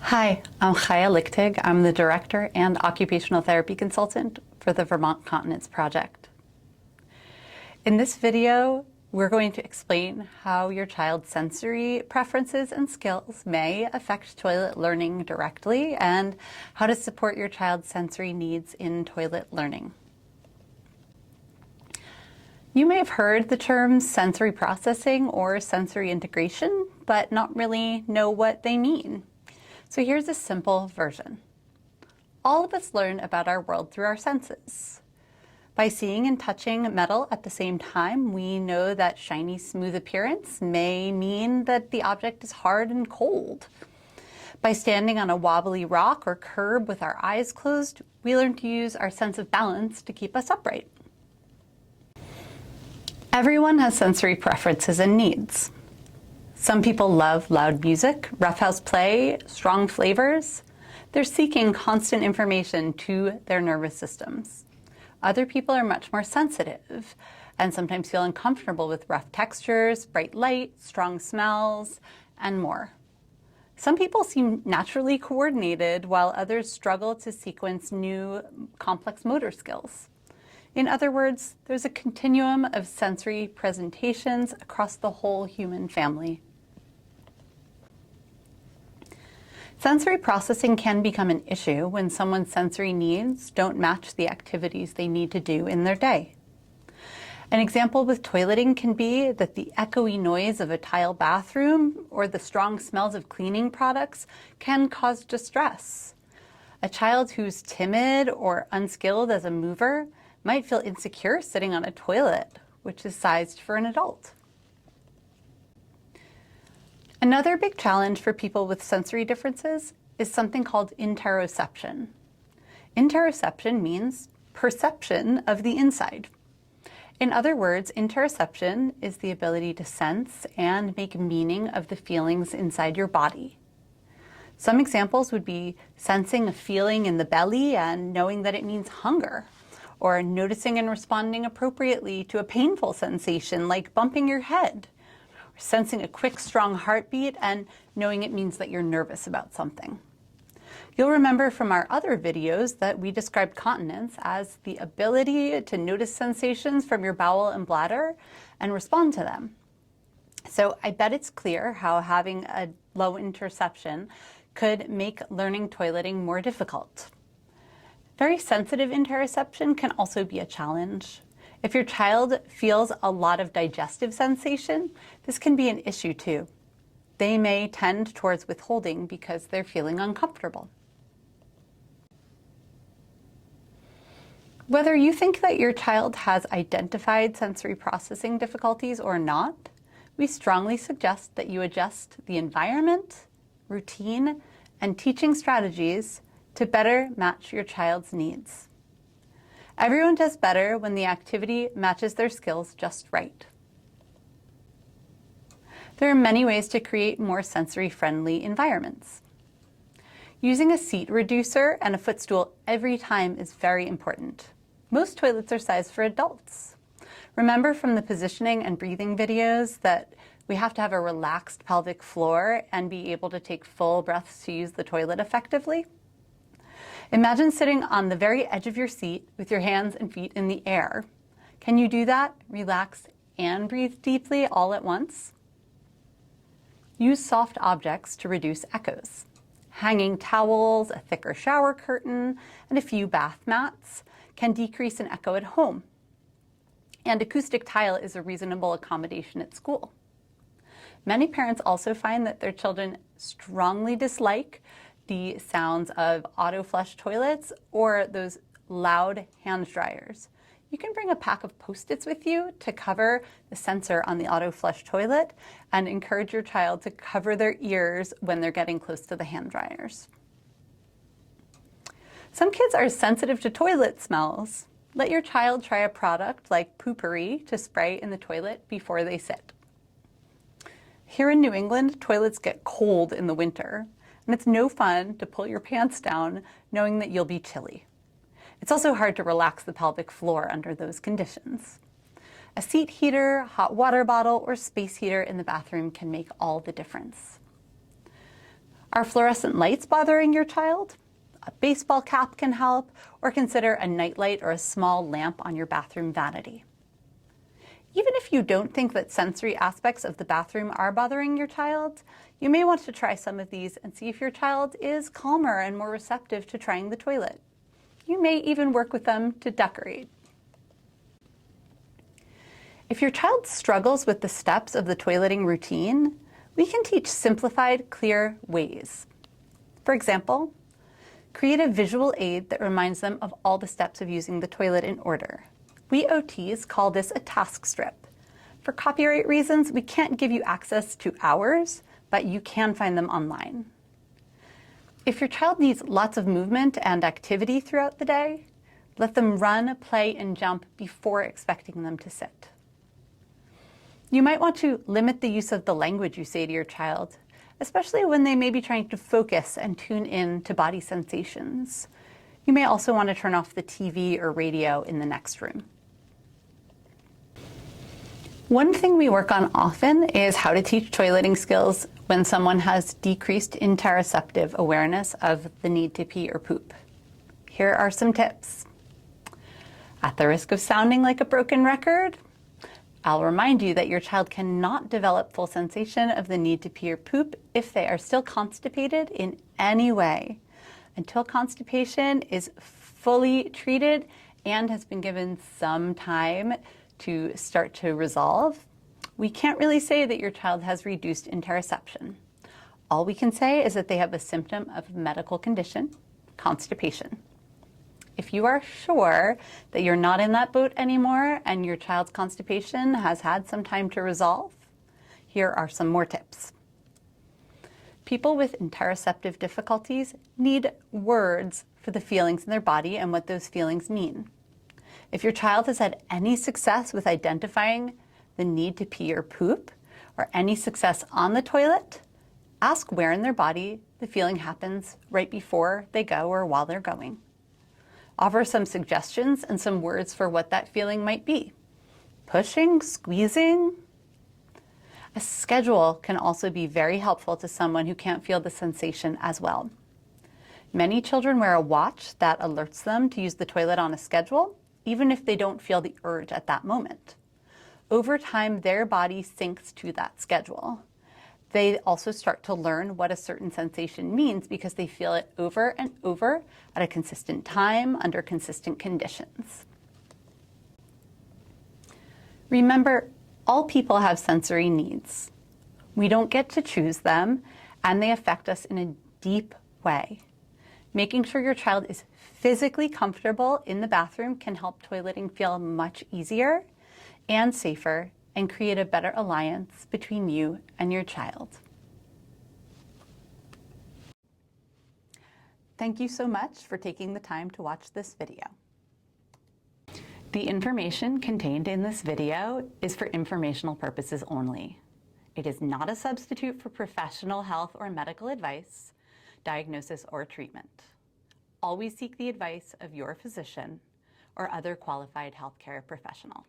Hi, I'm Chaya Lichtig. I'm the Director and Occupational Therapy Consultant for the Vermont Continence Project. In this video, we're going to explain how your child's sensory preferences and skills may affect toilet learning directly and how to support your child's sensory needs in toilet learning. You may have heard the terms sensory processing or sensory integration, but not really know what they mean. So here's a simple version. All of us learn about our world through our senses. By seeing and touching metal at the same time, we know that shiny, smooth appearance may mean that the object is hard and cold. By standing on a wobbly rock or curb with our eyes closed, we learn to use our sense of balance to keep us upright. Everyone has sensory preferences and needs. Some people love loud music, roughhouse play, strong flavors. They're seeking constant information to their nervous systems. Other people are much more sensitive and sometimes feel uncomfortable with rough textures, bright light, strong smells, and more. Some people seem naturally coordinated while others struggle to sequence new complex motor skills. In other words, there's a continuum of sensory presentations across the whole human family. Sensory processing can become an issue when someone's sensory needs don't match the activities they need to do in their day. An example with toileting can be that the echoey noise of a tile bathroom or the strong smells of cleaning products can cause distress. A child who's timid or unskilled as a mover might feel insecure sitting on a toilet, which is sized for an adult. Another big challenge for people with sensory differences is something called interoception. Interoception means perception of the inside. In other words, interoception is the ability to sense and make meaning of the feelings inside your body. Some examples would be sensing a feeling in the belly and knowing that it means hunger, or noticing and responding appropriately to a painful sensation like bumping your head, sensing a quick, strong heartbeat and knowing it means that you're nervous about something. You'll remember from our other videos that we described continence as the ability to notice sensations from your bowel and bladder and respond to them. So I bet it's clear how having a low interoception could make learning toileting more difficult. Very sensitive interoception can also be a challenge. If your child feels a lot of digestive sensation, this can be an issue too. They may tend towards withholding because they're feeling uncomfortable. Whether you think that your child has identified sensory processing difficulties or not, we strongly suggest that you adjust the environment, routine, and teaching strategies to better match your child's needs. Everyone does better when the activity matches their skills just right. There are many ways to create more sensory-friendly environments. Using a seat reducer and a footstool every time is very important. Most toilets are sized for adults. Remember from the positioning and breathing videos that we have to have a relaxed pelvic floor and be able to take full breaths to use the toilet effectively? Imagine sitting on the very edge of your seat with your hands and feet in the air. Can you do that, relax, and breathe deeply all at once? Use soft objects to reduce echoes. Hanging towels, a thicker shower curtain, and a few bath mats can decrease an echo at home. And acoustic tile is a reasonable accommodation at school. Many parents also find that their children strongly dislike the sounds of auto-flush toilets or those loud hand dryers. You can bring a pack of Post-its with you to cover the sensor on the auto-flush toilet and encourage your child to cover their ears when they're getting close to the hand dryers. Some kids are sensitive to toilet smells. Let your child try a product like Poo-Pourri to spray in the toilet before they sit. Here in New England, toilets get cold in the winter. And it's no fun to pull your pants down knowing that you'll be chilly. It's also hard to relax the pelvic floor under those conditions. A seat heater, hot water bottle, or space heater in the bathroom can make all the difference. Are fluorescent lights bothering your child? A baseball cap can help, or consider a nightlight or a small lamp on your bathroom vanity. Even if you don't think that sensory aspects of the bathroom are bothering your child, you may want to try some of these and see if your child is calmer and more receptive to trying the toilet. You may even work with them to decorate. If your child struggles with the steps of the toileting routine, we can teach simplified, clear ways. For example, create a visual aid that reminds them of all the steps of using the toilet in order. We OTs call this a task strip. For copyright reasons, we can't give you access to ours, but you can find them online. If your child needs lots of movement and activity throughout the day, let them run, play, and jump before expecting them to sit. You might want to limit the use of the language you say to your child, especially when they may be trying to focus and tune in to body sensations. You may also want to turn off the TV or radio in the next room. One thing we work on often is how to teach toileting skills when someone has decreased interoceptive awareness of the need to pee or poop. Here are some tips. At the risk of sounding like a broken record, I'll remind you that your child cannot develop full sensation of the need to pee or poop if they are still constipated in any way. Until constipation is fully treated and has been given some time to start to resolve, we can't really say that your child has reduced interoception. All we can say is that they have a symptom of a medical condition, constipation. If you are sure that you're not in that boat anymore and your child's constipation has had some time to resolve, here are some more tips. People with interoceptive difficulties need words for the feelings in their body and what those feelings mean. If your child has had any success with identifying the need to pee or poop, or any success on the toilet, ask where in their body the feeling happens right before they go or while they're going. Offer some suggestions and some words for what that feeling might be. Pushing, squeezing. A schedule can also be very helpful to someone who can't feel the sensation as well. Many children wear a watch that alerts them to use the toilet on a schedule, even if they don't feel the urge at that moment. Over time, their body syncs to that schedule. They also start to learn what a certain sensation means because they feel it over and over at a consistent time under consistent conditions. Remember, all people have sensory needs. We don't get to choose them, and they affect us in a deep way. Making sure your child is physically comfortable in the bathroom can help toileting feel much easier and safer and create a better alliance between you and your child. Thank you so much for taking the time to watch this video. The information contained in this video is for informational purposes only. It is not a substitute for professional health or medical advice, diagnosis, or treatment. Always seek the advice of your physician or other qualified healthcare professional.